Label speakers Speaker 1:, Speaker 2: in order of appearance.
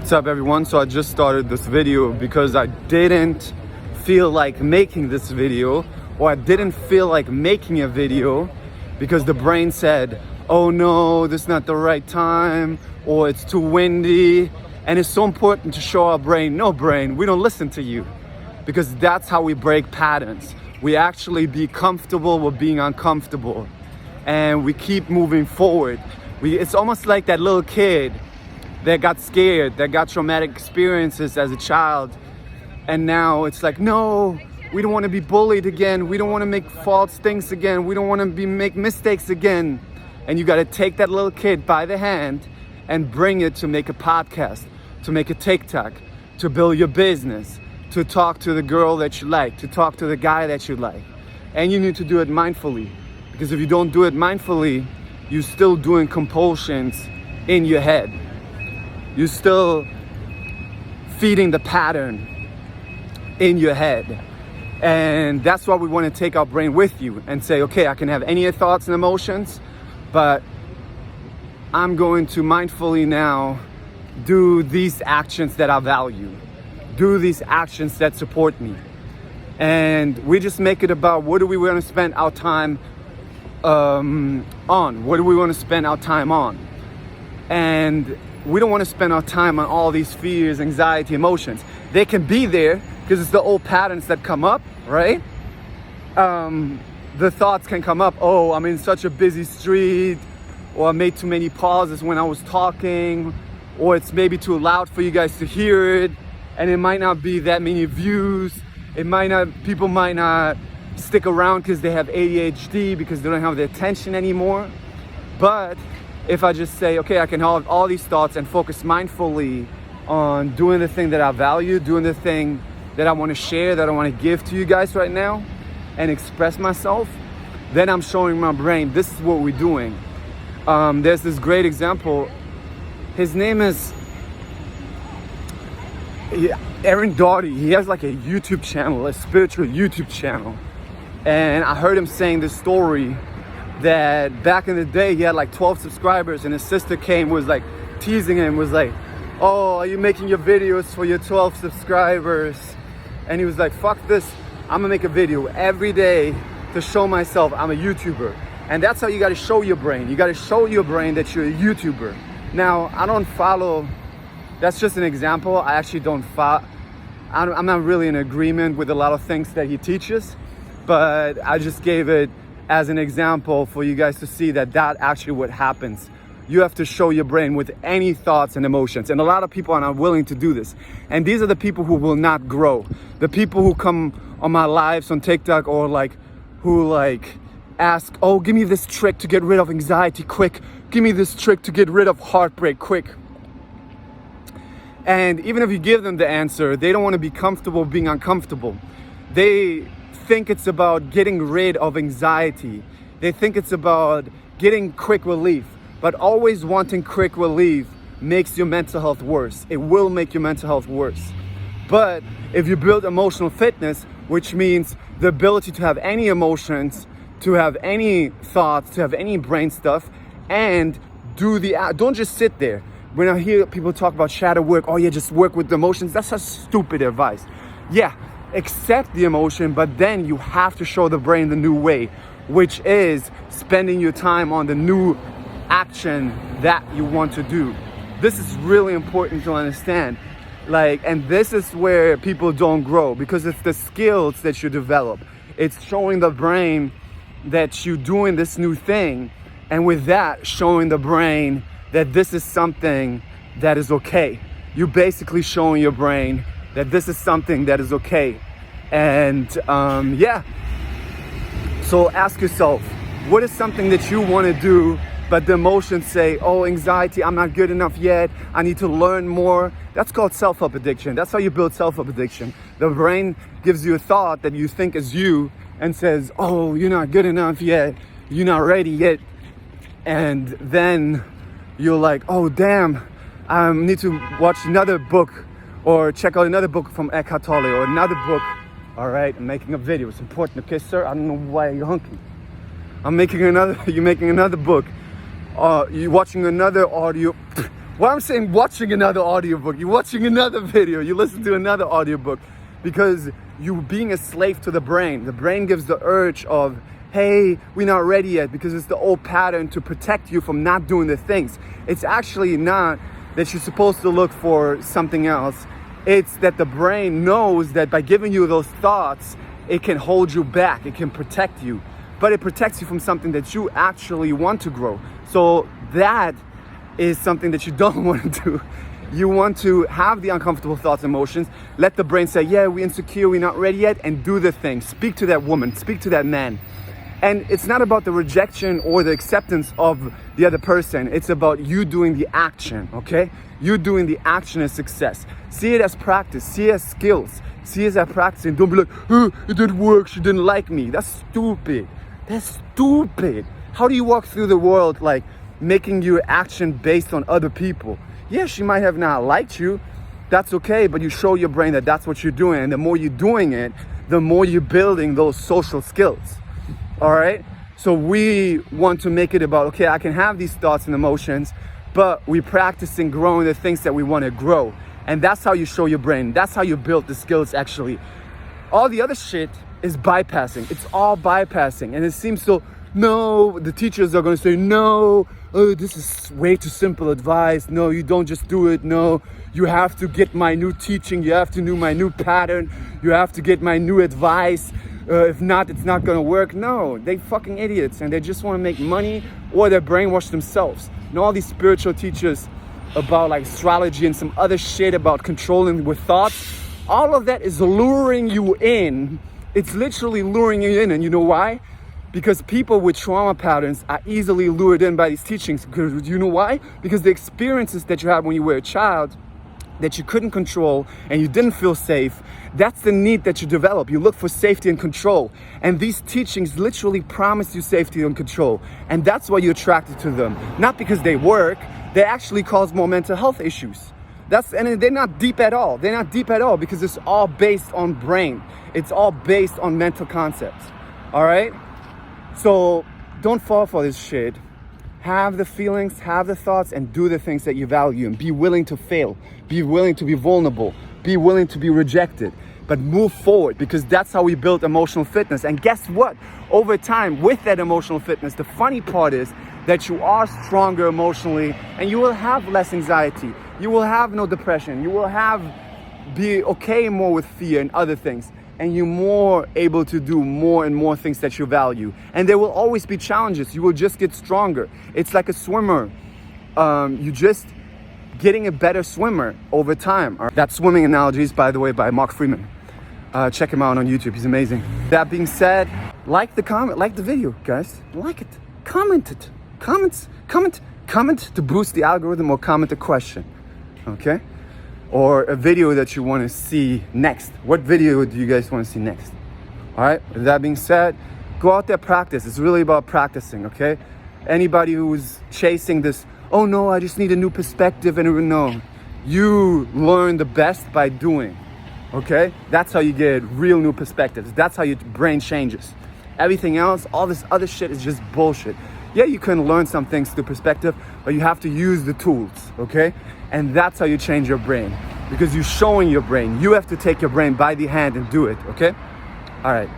Speaker 1: What's up, everyone? So I just started this video because I didn't feel like making this video, or I didn't feel like making a video because the brain said, oh no, this is not the right time, or it's too windy. And it's so important to show our brain, no brain, we don't listen to you, because that's how we break patterns. We actually be comfortable with being uncomfortable, and we keep moving forward. It's almost like that little kid that got scared, that got traumatic experiences as a child, and now it's like, no, we don't want to be bullied again, we don't want to make false things again, we don't want to make mistakes again. And you got to take that little kid by the hand and bring it to make a podcast, to make a TikTok, to build your business, to talk to the girl that you like, to talk to the guy that you like. And you need to do it mindfully, because if you don't do it mindfully, you're still doing compulsions in your head. You're still feeding the pattern in your head. And that's why we want to take our brain with you and say, okay, I can have any thoughts and emotions, but I'm going to mindfully now do these actions that I value, do these actions that support me. And we just make it about, what do we want to spend our time on? What do we want to spend our time on? And we don't want to spend our time on all these fears, anxiety, emotions. They can be there because it's the old patterns that come up, right? The thoughts can come up, oh, I'm in such a busy street, or I made too many pauses when I was talking, or it's maybe too loud for you guys to hear it, and it might not be that many views. People might not stick around because they have ADHD, because they don't have the attention anymore. But if I just say, okay, I can have all these thoughts and focus mindfully on doing the thing that I value, doing the thing that I want to share, that I want to give to you guys right now, and express myself, then I'm showing my brain, this is what we're doing. There's this great example. His name is Aaron Doughty. He has like a YouTube channel, a spiritual YouTube channel. And I heard him saying this story that back in the day he had like 12 subscribers, and his sister was like teasing him, was like, oh, are you making your videos for your 12 subscribers? And he was like, fuck this, I'm gonna make a video every day to show myself I'm a YouTuber. And that's how you gotta show your brain. You gotta show your brain that you're a YouTuber. Now, I don't follow, that's just an example. I actually don't follow, I'm not really in agreement with a lot of things that he teaches, but I just gave it as an example for you guys to see that actually what happens. You have to show your brain with any thoughts and emotions. And a lot of people are not willing to do this. And these are the people who will not grow. The people who come on my lives on TikTok, or who ask, oh, give me this trick to get rid of anxiety quick. Give me this trick to get rid of heartbreak quick. And even if you give them the answer, they don't want to be comfortable being uncomfortable. They think it's about getting rid of anxiety. They think it's about getting quick relief. But always wanting quick relief makes your mental health worse. It will make your mental health worse. But if you build emotional fitness, which means the ability to have any emotions, to have any thoughts, to have any brain stuff, and don't just sit there. When I hear people talk about shadow work, oh yeah, just work with the emotions, that's a stupid advice. Yeah, accept the emotion, but then you have to show the brain the new way, which is spending your time on the new action that you want to do. This is really important to understand. And this is where people don't grow, because it's the skills that you develop. It's showing the brain that you're doing this new thing, and with that, showing the brain that this is something that is okay. You're basically showing your brain that this is something that is okay. And yeah, so ask yourself, what is something that you want to do, but the emotions say, oh, anxiety, I'm not good enough yet, I need to learn more. That's called self-help addiction. That's how you build self-help addiction. The brain gives you a thought that you think is you and says, oh, you're not good enough yet, you're not ready yet. And then you're like, oh damn, I need to watch another book, or check out another book from Eckhart Tolle, or another book. All right, I'm making a video, it's important. Okay, sir, I don't know why you're honking. You're making another book. You're watching another audio Why I'm saying watching another audiobook, you're watching another video, you listen to another audiobook, because you're being a slave to the brain. The brain gives the urge of, hey, we're not ready yet, because it's the old pattern to protect you from not doing the things. It's actually not that you're supposed to look for something else. It's that the brain knows that by giving you those thoughts, it can hold you back, it can protect you. But it protects you from something that you actually want to grow. So that is something that you don't want to do. You want to have the uncomfortable thoughts and emotions, let the brain say, yeah, we're insecure, we're not ready yet, and do the thing. Speak to that woman, speak to that man. And it's not about the rejection or the acceptance of the other person. It's about you doing the action, okay? You doing the action is success. See it as practice, see it as skills, see it as practicing. Don't be like, oh, it didn't work, she didn't like me. That's stupid. That's stupid. How do you walk through the world like making your action based on other people? Yeah, she might have not liked you. That's okay, but you show your brain that that's what you're doing. And the more you're doing it, the more you're building those social skills. All right? So we want to make it about, okay, I can have these thoughts and emotions, but we're practicing growing the things that we want to grow. And that's how you show your brain. That's how you build the skills, actually. All the other shit is bypassing. It's all bypassing. And it seems so, no, the teachers are going to say, no, oh, this is way too simple advice. No, you don't just do it. No, you have to get my new teaching. You have to know my new pattern. You have to get my new advice. If not, it's not going to work. No, they fucking idiots. And they just want to make money, or they're brainwashed themselves. And all these spiritual teachers about like astrology and some other shit about controlling with thoughts, all of that is luring you in. It's literally luring you in. And you know why? Because people with trauma patterns are easily lured in by these teachings. Because you know why? Because the experiences that you had when you were a child that you couldn't control and you didn't feel safe, that's the need that you develop. You look for safety and control. And these teachings literally promise you safety and control. And that's why you're attracted to them. Not because they work, they actually cause more mental health issues. And they're not deep at all. They're not deep at all because it's all based on brain. It's all based on mental concepts. All right? So don't fall for this shit. Have the feelings, have the thoughts, and do the things that you value. And be willing to fail. Be willing to be vulnerable. Be willing to be rejected. But move forward, because that's how we build emotional fitness. And guess what? Over time, with that emotional fitness, the funny part is that you are stronger emotionally and you will have less anxiety. You will have no depression. You will be okay more with fear and other things. And you're more able to do more and more things that you value. And there will always be challenges. You will just get stronger. It's like a swimmer. You just getting a better swimmer over time. That swimming analogy is, by the way, by Mark Freeman. Check him out on YouTube. He's amazing. That being said, like the video, guys. Like it. Comment it. Comment to boost the algorithm, or comment a question. Okay? Or a video that you want to see next. What video do you guys want to see next? All right, with that being said, go out there, practice. It's really about practicing, okay? Anybody who's chasing this, oh no, I just need a new perspective, and no. You learn the best by doing, okay? That's how you get real new perspectives. That's how your brain changes. Everything else, all this other shit is just bullshit. Yeah, you can learn some things through perspective, but you have to use the tools, okay? And that's how you change your brain, because you're showing your brain. You have to take your brain by the hand and do it, okay? All right.